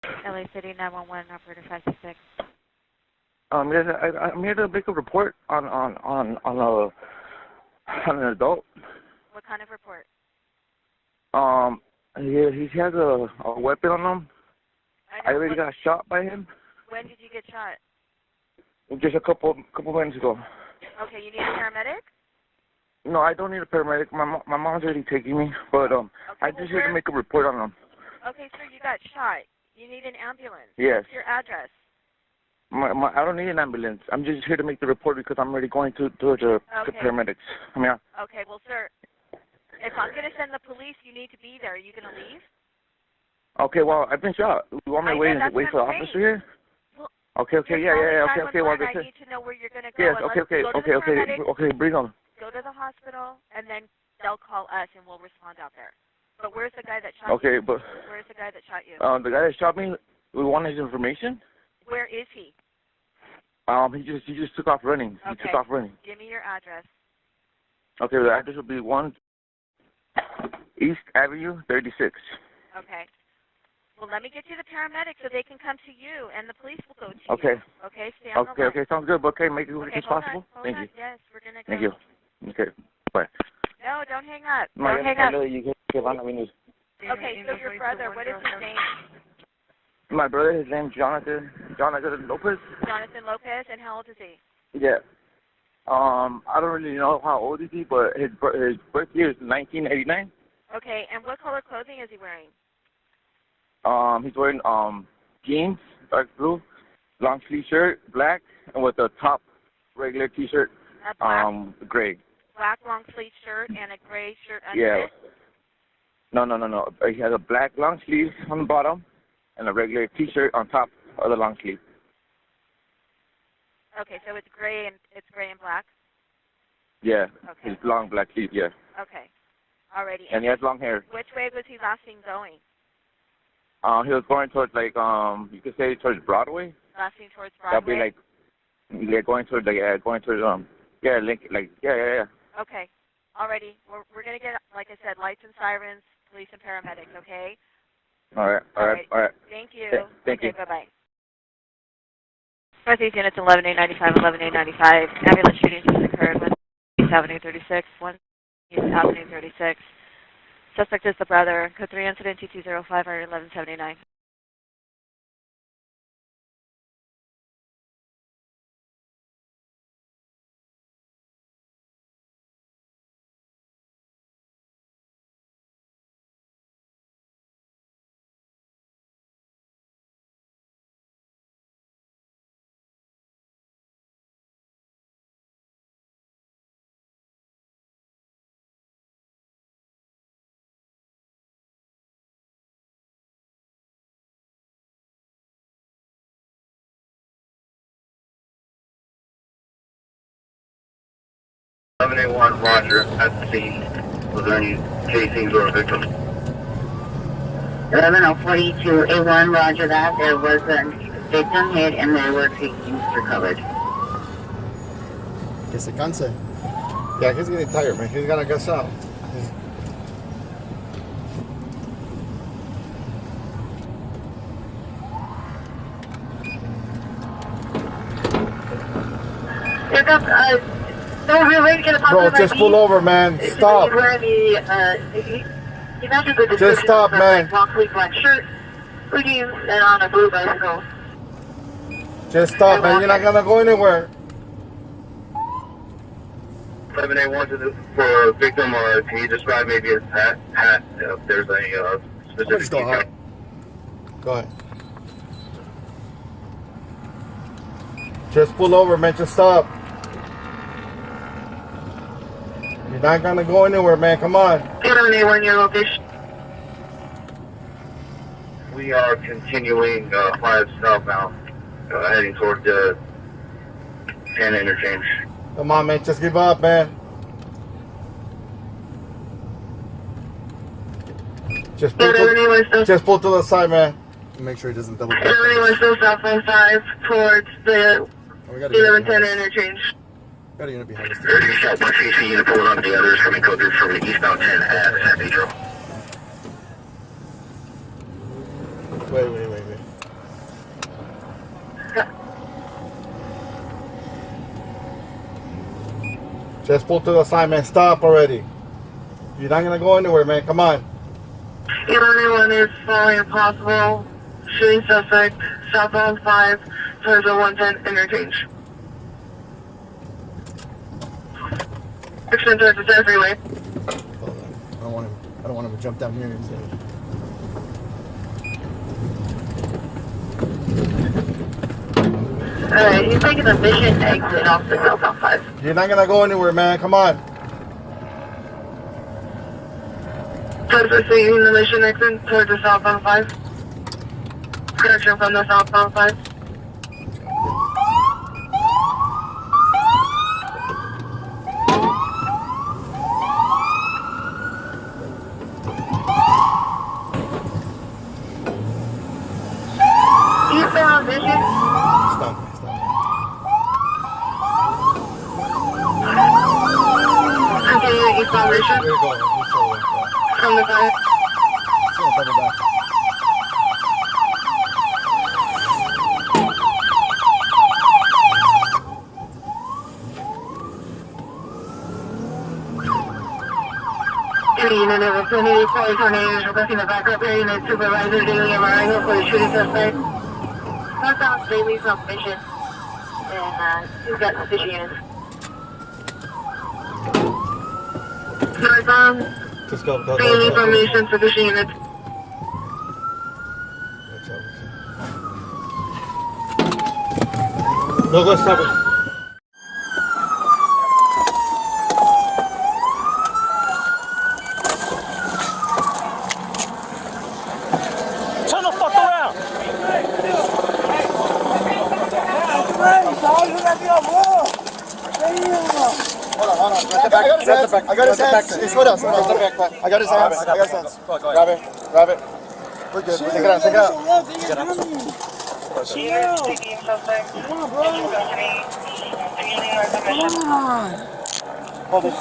LA City 911, operator 566. Yes, I'm here to make a report on an adult. What kind of report? He has a weapon on him. I already got shot by him. When did you get shot? Just a couple minutes ago. Okay, you need a paramedic? No, I don't need a paramedic. My mom's already taking me, but okay, I just here to make a report on him. Okay, sir, you got shot. You need an ambulance. Yes. What's your address? I don't need an ambulance. I'm just here to make the report because I'm already going to the paramedics. Okay, well, sir, if I'm going to send the police, you need to be there. Are you going to leave? Okay, well, I've been shot. You want me to wait for the officer here? Well, okay, yeah, okay, well, I need to know where you're going to go. Yes, okay, bring on. Go to the hospital, and then they'll call us, and we'll respond out there. But where's the guy that shot you? Okay, but... Where's the guy that shot you? The guy that shot me, we want his information. Where is he? He just took off running. Okay. He took off running. Give me your address. Okay, the address will be 1 East Avenue, 36. Okay. Well, let me get you the paramedics so they can come to you, and the police will go to Okay. you. Okay. Stay on the line. Okay, sounds good. But okay, make it as quick as possible. Thank you. Yes, we're gonna go. Thank you. Okay, bye. No, don't hang up. Don't hang up. Okay, so your brother, what is his name? My brother, his name's Jonathan Lopez. Jonathan Lopez, and how old is he? Yeah. I don't really know how old is he, but his birth year is 1989. Okay, and what color clothing is he wearing? He's wearing jeans, dark blue, long sleeve shirt, black, and with a top regular T-shirt, gray. Black long sleeve shirt and a gray shirt under it? No. He has a black long sleeve on the bottom and a regular T-shirt on top of the long sleeve. Okay, so it's gray and black? Yeah. Okay. His long black sleeve, yeah. Okay. Alrighty. And he has long hair. Which way was he last seen going? He was going towards you could say towards Broadway. Last seen towards Broadway? That'd be going towards yeah. Okay. Alrighty. We're gonna get, like I said, lights and sirens, police and paramedics. Okay. All right. Thank you. Thank you. Bye bye. Northeast units 11A95, 11A95. Ambulance shooting just occurred. 1 East Avenue 36. 1 East Avenue 36. Suspect is the brother. Code 3 incident 2205 or 1179. (11A1) Roger, at the scene. Was there any casings or a victim? 11-042A1, Roger that. There was a victim hit and there were casings recovered. Que se canse. Yeah, he's getting tired, man. He's gonna get out. Pick up, don't really get a Bro, just pull over, man. Stop. Just stop, man. Long sleeve black shirt, blue jeans, and on a blue bicycle. Just stop, man. You're not gonna go anywhere. 11A1 for a victim, or can you describe maybe his hat if there's any specific detail? Go ahead. Just pull over, man. Just stop. You're not gonna go anywhere, man. Come on. 11A1, your location. We are continuing 5 southbound, heading toward the 10 interchange. Come on, man. Just give up, man. Just pull to the side, man. Make sure he doesn't double back. 11A1 still southbound 5 towards the 1110 interchange. Got a unit behind us. 30 southwest AC unit pulling up the others coming code through from the eastbound 10 at San Pedro. Wait. Just pull to the side, man. Stop already. You're not gonna go anywhere, man. Come on. 891 is following a possible shooting suspect southbound 5 towards the 110 interchange. Extend towards the 10 freeway. Hold on. I don't want him to jump down here and say. Alright, he's taking a mission exit off the southbound 5. You're not gonna go anywhere, man. Come on. Proceeding the mission exit towards the southbound 5. Correction from the southbound 5. Eastbound vision. Stop. Continue eastbound vision Here we go. from the 5. Double back. Unit of Affinity, Police Tornadoes requesting the backup area unit supervisor Daly and arrival for the shooting suspect. Southbound Daly from mission, and he's got suspicion units. Northbound Just go. Daly from mission, suspicion units. Go, stop it. Turn the fuck around! Hold on. I got his hands. It's with us. I got his hands. Grab it. We're good. Take it out. Hold it.